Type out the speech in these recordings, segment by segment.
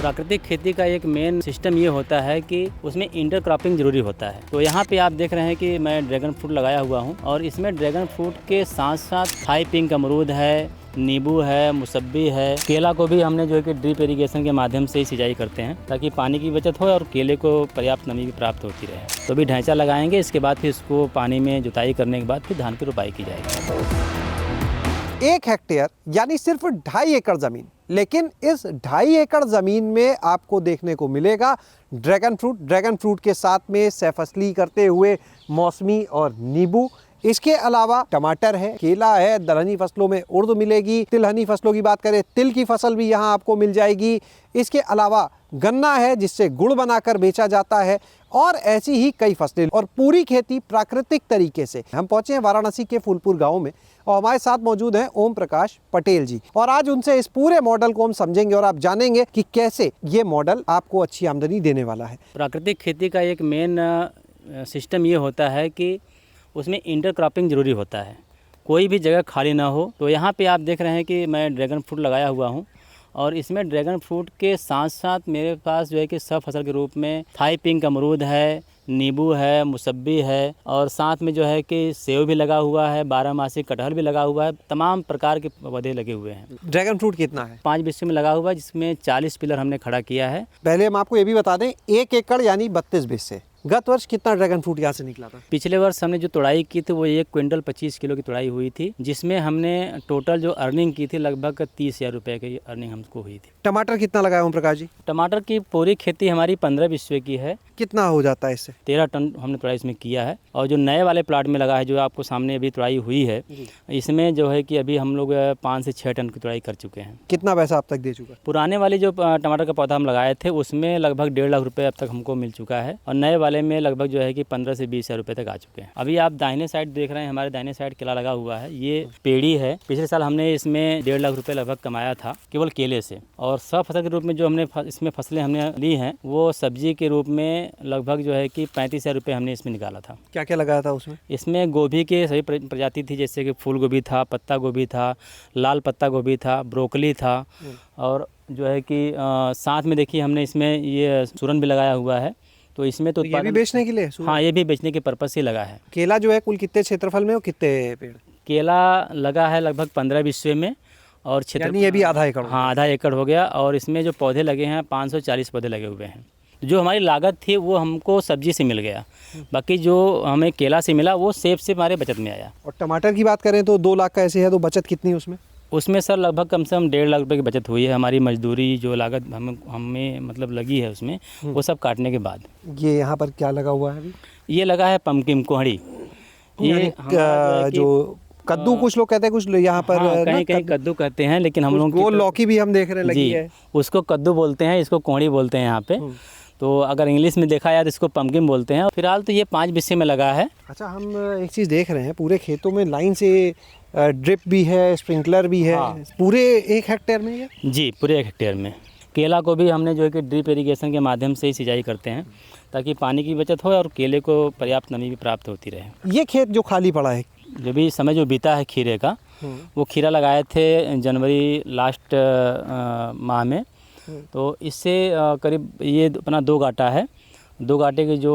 प्राकृतिक खेती का एक मेन सिस्टम ये होता है कि उसमें इंटरक्रॉपिंग जरूरी होता है। तो यहाँ पे आप देख रहे हैं कि मैं ड्रैगन फ्रूट लगाया हुआ हूँ और इसमें ड्रैगन फ्रूट के साथ साथ थाई पिंक अमरूद है, नींबू है, मुसब्बी है, केला को भी हमने जो है कि ड्रिप इरिगेशन के माध्यम से ही सिंचाई करते हैं ताकि पानी की बचत हो और केले को पर्याप्त नमी भी प्राप्त होती रहे। तो भी ढांचा लगाएंगे, इसके बाद फिर इसको पानी में जुताई करने के बाद फिर धान की रोपाई की जाएगी। 1 हेक्टेयर यानी सिर्फ 2.5 एकड़ जमीन, लेकिन इस 2.5 एकड़ जमीन में आपको देखने को मिलेगा ड्रैगन फ्रूट के साथ में सहफसली करते हुए मौसमी और नींबू। इसके अलावा टमाटर है, केला है, दलहनी फसलों में उर्द मिलेगी, तिलहनी फसलों की बात करें तिल की फसल भी यहाँ आपको मिल जाएगी। इसके अलावा गन्ना है जिससे गुड़ बनाकर बेचा जाता है और ऐसी ही कई फसलें और पूरी खेती प्राकृतिक तरीके से। हम पहुंचे हैं वाराणसी के फूलपुर गांव में और हमारे साथ मौजूद हैं ओम प्रकाश पटेल जी और आज उनसे इस पूरे मॉडल को हम समझेंगे और आप जानेंगे कि कैसे ये मॉडल आपको अच्छी आमदनी देने वाला है। प्राकृतिक खेती का एक मेन सिस्टम ये होता है कि उसमें इंटरक्रॉपिंग ज़रूरी होता है, कोई भी जगह खाली ना हो। तो यहाँ पे आप देख रहे हैं कि मैं ड्रैगन फ्रूट लगाया हुआ हूँ और इसमें ड्रैगन फ्रूट के साथ साथ मेरे पास जो है कि सब फसल के रूप में थाई पिंक अमरूद है, नींबू है, मुसब्बी है और साथ में जो है कि सेव भी लगा हुआ है, 12 कटहल भी लगा हुआ है, तमाम प्रकार के पौधे लगे हुए हैं। ड्रैगन फ्रूट कितना है? 5 बिस्से में लगा हुआ है जिसमें 40 पिलर हमने खड़ा किया है। पहले हम आपको ये भी बता दें 1 एकड़ यानी 32 बिस्से। गत वर्ष कितना ड्रैगन फ्रूट यहाँ से निकला था? पिछले वर्ष हमने जो तोड़ाई की थी वो 1 क्विंटल 25 किलो की तोड़ाई हुई थी, जिसमें हमने टोटल जो अर्निंग की थी लगभग 30,000 रुपये की अर्निंग हमको हुई थी। टमाटर कितना लगाया ओम प्रकाश जी? टमाटर की पूरी खेती हमारी 15 बिस्वे की है। कितना हो जाता है इससे? 13 टन हमने तोड़ाई इसमें किया है और जो नए वाले प्लाट में लगा है जो आपको सामने अभी तोड़ाई हुई है इसमें जो है कि अभी हम लोग 5 से 6 टन की तोड़ाई कर चुके हैं। कितना पैसा अब तक दे चुका? पुराने वाले जो टमाटर का पौधा हम लगाए थे उसमें लगभग 1.5 लाख रुपये अब तक हमको मिल चुका है और नए वाले में लगभग जो है कि 15 से 20,000 रुपये तक आ चुके हैं। अभी आप दाहिने साइड देख रहे हैं, हमारे दाहिने साइड केला लगा हुआ है, ये पेड़ी है। पिछले साल हमने इसमें 1.5 लाख रुपये लगभग कमाया था केवल केले से। और सब फसल के रूप में जो हमने इसमें फसलें हमने ली हैं वो सब्जी के रूप में लगभग जो है कि 35,000 रुपये हमने इसमें निकाला था। क्या क्या लगाया था उसमें? इसमें गोभी के सभी प्रजाति थी, जैसे कि फूल गोभी था, पत्ता गोभी था, लाल पत्ता गोभी था, ब्रोकली था और जो है कि साथ में देखिए हमने इसमें ये सूरन भी लगाया हुआ है। तो इसमें तो ये भी बेचने के लिए? हाँ, ये भी बेचने के पर्पज से लगा है। केला जो है कुल कितने क्षेत्रफल में और कितने पेड़? केला लगा है लगभग 15 बिस्वे में और क्षेत्र ये भी आधा एकड़? हाँ, आधा एकड़ हो गया और इसमें जो पौधे लगे हैं 540 पौधे लगे हुए हैं। जो हमारी लागत थी वो हमको सब्जी से मिल गया, बाकी जो हमें केला से मिला वो सेब से हमारे बचत में आया। और टमाटर की बात करें तो 2 लाख का ऐसे है, तो बचत कितनी उसमें? उसमें सर लगभग कम से कम 1.5 लाख रुपए की बचत हुई है। हमारी मजदूरी जो लागत हमें मतलब लगी है उसमें वो सब काटने के बाद। ये यहाँ पर क्या लगा हुआ है अभी? ये लगा है पम्पकिन कोहड़ी। ये जो कद्दू कुछ लोग कहते हैं, कुछ यहाँ पर कहीं कद्दू कहते हैं, लेकिन हम लोग वो लौकी भी हम देख रहे हैं लगी है। उसको कद्दू बोलते हैं, इसको कोहड़ी बोलते हैं यहाँ पे। तो अगर इंग्लिश में देखा जाए तो इसको पम्पकिन बोलते हैं। फिलहाल तो ये 5 बिस्से में लगा है। अच्छा, हम एक चीज़ देख रहे हैं, पूरे खेतों में लाइन से ड्रिप भी है, स्प्रिंकलर भी है। हाँ। पूरे 1 हेक्टेयर में? जी, पूरे 1 हेक्टेयर में। केला को भी हमने जो है कि ड्रिप इरिगेशन के माध्यम से ही सिंचाई करते हैं ताकि पानी की बचत हो और केले को पर्याप्त नमी भी प्राप्त होती रहे। ये खेत जो खाली पड़ा है, जो भी समय जो बीता है खीरे का, वो खीरा लगाए थे जनवरी लास्ट माह में। तो इससे करीब ये अपना 2 गाटा है। 2 गाटे की जो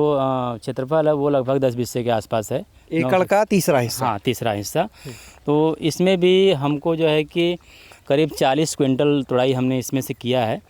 क्षेत्रफल है वो लगभग 10 बिस्से के आसपास है। एकड़ का तीसरा हिस्सा? हाँ, तीसरा हिस्सा। तो इसमें भी हमको जो है कि करीब 40 क्विंटल तोड़ाई हमने इसमें से किया है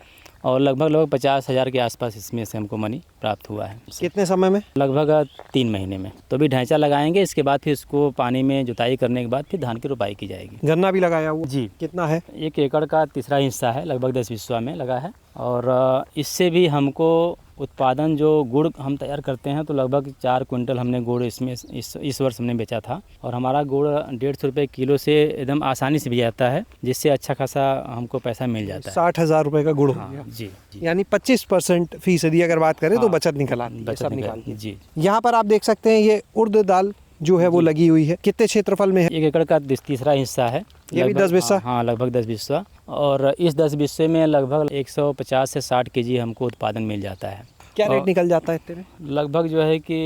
और लगभग 50,000 के आसपास इसमें से हमको मनी प्राप्त हुआ है। कितने समय में? लगभग 3 महीने में। तो भी ढांचा लगाएंगे, इसके बाद फिर इसको पानी में जुताई करने के बाद फिर धान की रोपाई की जाएगी। गन्ना भी लगाया हुआ? जी। कितना है? 1 एकड़ का तीसरा हिस्सा है, लगभग 10 बिस्वा में लगा है। और इससे भी हमको उत्पादन जो गुड़ हम तैयार करते हैं तो लगभग 4 क्विंटल हमने गुड़ इसमें इस वर्ष हमने बेचा था और हमारा गुड़ 150 रुपये किलो से एकदम आसानी से भी जाता है, जिससे अच्छा खासा हमको पैसा मिल जाता है। 60,000 रुपये का गुड़? हाँ, जी। यानी 25% फीसदी अगर बात करें तो बचत निकल आती है। जी। यहाँ पर आप देख सकते हैं ये उड़द दाल जो है वो लगी हुई है। कितने क्षेत्रफल में है? 1 एकड़ का तीसरा हिस्सा है। ये भी 10 बिस्सा? हाँ, लगभग 10 बिस्सा। और इस 10 बिस्से में लगभग 150 से 60 केजी हमको उत्पादन मिल जाता है। क्या रेट निकल जाता है इतने में? लगभग जो है कि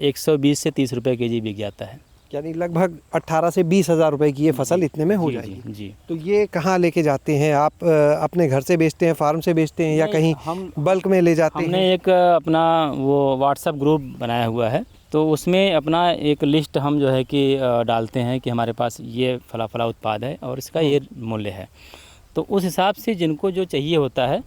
120 से 30 रुपये केजी बिक जाता है। यानी लगभग 18 से 20 हज़ार रुपए की ये फसल इतने में हो जी, जाएगी। जी। तो ये कहाँ लेके जाते हैं आप? अपने घर से बेचते हैं, फार्म से बेचते हैं, या नहीं, कहीं हम बल्क में ले जाते हमने हैं? एक अपना वो व्हाट्सएप ग्रुप बनाया हुआ है, तो उसमें अपना एक लिस्ट हम जो है कि डालते हैं कि हमारे पास ये फला फला उत्पाद है और इसका ये मूल्य है। तो उस हिसाब से जिनको जो चाहिए होता है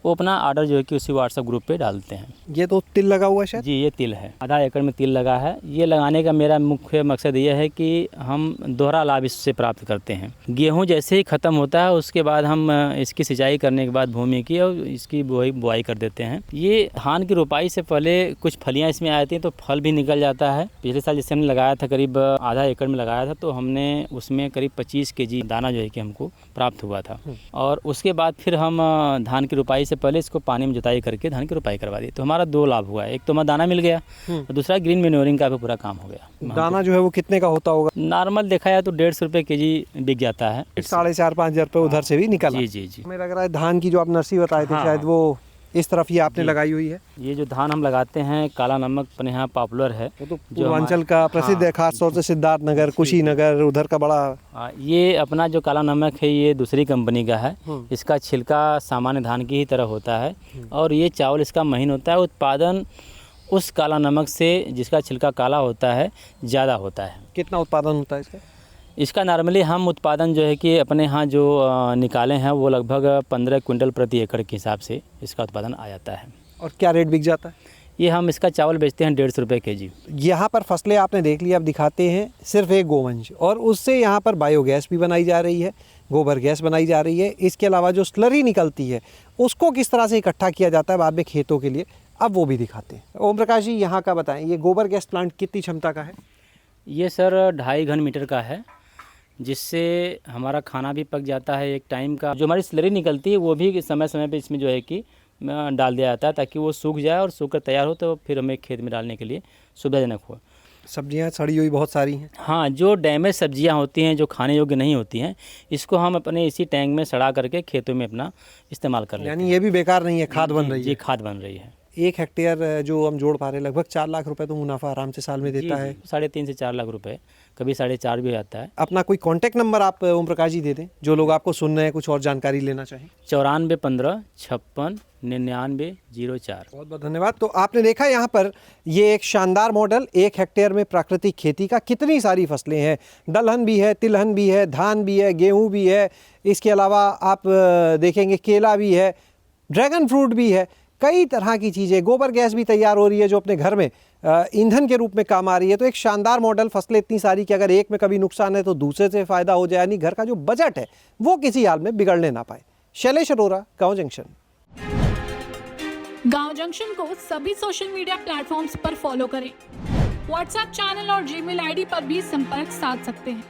वो अपना आर्डर जो है कि उसी व्हाट्सएप ग्रुप पे डालते हैं। ये तो तिल लगा हुआ है शायद। जी, ये तिल है, आधा एकड़ में तिल लगा है। ये लगाने का मेरा मुख्य मकसद ये है कि हम दोहरा लाभ इससे प्राप्त करते हैं। गेहूं जैसे ही ख़त्म होता है उसके बाद हम इसकी सिंचाई करने के बाद भूमि की और इसकी बुआई कर देते हैं। ये धान की रोपाई से पहले कुछ फलियां इसमें आती हैं तो फल भी निकल जाता है। पिछले साल जैसे हमने लगाया था, करीब आधा एकड़ में लगाया था, तो हमने उसमें करीब 25 kg दाना जो है कि हमको प्राप्त हुआ था। और उसके बाद फिर हम धान की रोपाई से पहले इसको पानी में जुताई करके धान की रोपाई करवा दी। तो हमारा 2 लाभ हुआ है, एक तो हमारा दाना मिल गया और दूसरा ग्रीन मैन्योरिंग का भी पूरा काम हो गया। दाना जो है वो कितने का होता होगा? नॉर्मल देखा जाए तो 150 रुपये kg बिक जाता है। 4,500-5,000 रुपये उधर से भी निकल। जी जी जी। हमें लग रहा है धान की जो आप नर्सरी बताए थे, हाँ, शायद वो इस तरफ ही आपने लगाई हुई है। ये जो धान हम लगाते हैं काला नमक अपने यहाँ पॉपुलर है, वो तो जो पूर्वांचल का प्रसिद्ध है, खास तौर से सिद्धार्थनगर, कुशीनगर उधर का बड़ा। ये अपना जो काला नमक है ये दूसरी कंपनी का है। इसका छिलका सामान्य धान की ही तरह होता है और ये चावल इसका महीन होता है। उत्पादन उस काला नमक से जिसका छिलका काला होता है ज़्यादा होता है। कितना उत्पादन होता है इसका? इसका नॉर्मली हम उत्पादन जो है कि अपने यहाँ जो निकाले हैं वो लगभग 15 क्विंटल प्रति एकड़ के हिसाब से इसका उत्पादन आ जाता है। और क्या रेट बिक जाता है? ये हम इसका चावल बेचते हैं 150 रुपये kg। यहाँ पर फसलें आपने देख ली, अब दिखाते हैं सिर्फ एक गोवंश, और उससे यहाँ पर बायोगैस भी बनाई जा रही है, गोबर गैस बनाई जा रही है। इसके अलावा जो स्लरी निकलती है उसको किस तरह से इकट्ठा किया जाता है बाद में खेतों के लिए, अब वो भी दिखाते हैं। ओम प्रकाश जी, यहाँ का बताएं, ये गोबर गैस प्लांट कितनी क्षमता का है? ये सर 2.5 घन मीटर का है, जिससे हमारा खाना भी पक जाता है एक टाइम का। जो हमारी स्लरी निकलती है वो भी समय समय पे इसमें जो है कि डाल दिया जाता है ताकि वो सूख जाए और सूख कर तैयार हो तो फिर हमें खेत में डालने के लिए सुविधाजनक हो। सब्जियां सड़ी हुई बहुत सारी हैं। हाँ, जो डैमेज सब्जियां होती हैं जो खाने योग्य नहीं होती हैं, इसको हम अपने इसी टैंक में सड़ा करके खेतों में अपना इस्तेमाल कर लेते हैं। यानी ये भी बेकार नहीं है, खाद बन रही है। जी, खाद बन रही है। 1 हेक्टेयर जो हम जोड़ पा रहे हैं, लगभग 4 लाख रुपए तो मुनाफा आराम से साल में देता है। 3.5 से 4 लाख रुपए, कभी 4.5 भी हो जाता है। अपना कोई कांटेक्ट नंबर आप ओम प्रकाश जी दे दें, जो लोग आपको सुन रहे हैं कुछ और जानकारी लेना चाहें। 94 15 56 99 04। बहुत बहुत धन्यवाद। तो आपने देखा यहाँ पर ये एक शानदार मॉडल, 1 हेक्टेयर में प्राकृतिक खेती का कितनी सारी फसलें हैं। दलहन भी है, तिलहन भी है, धान भी है, गेहूँ भी है, इसके अलावा आप देखेंगे केला भी है, ड्रैगन फ्रूट भी है, कई तरह की चीज़ें। गोबर गैस भी तैयार हो रही है जो अपने घर में ईंधन के रूप में काम आ रही है। तो एक शानदार मॉडल, फसलें इतनी सारी कि अगर एक में कभी नुकसान है तो दूसरे से फ़ायदा हो जाए, यानी घर का जो बजट है वो किसी हाल में बिगड़ने ना पाए। शैलेश अरोरा, गाँव जंक्शन। गांव जंक्शन को सभी सोशल मीडिया प्लेटफॉर्म्स पर फॉलो करें। व्हाट्सएप चैनल और जीमेल आईडी पर भी संपर्क साध सकते हैं।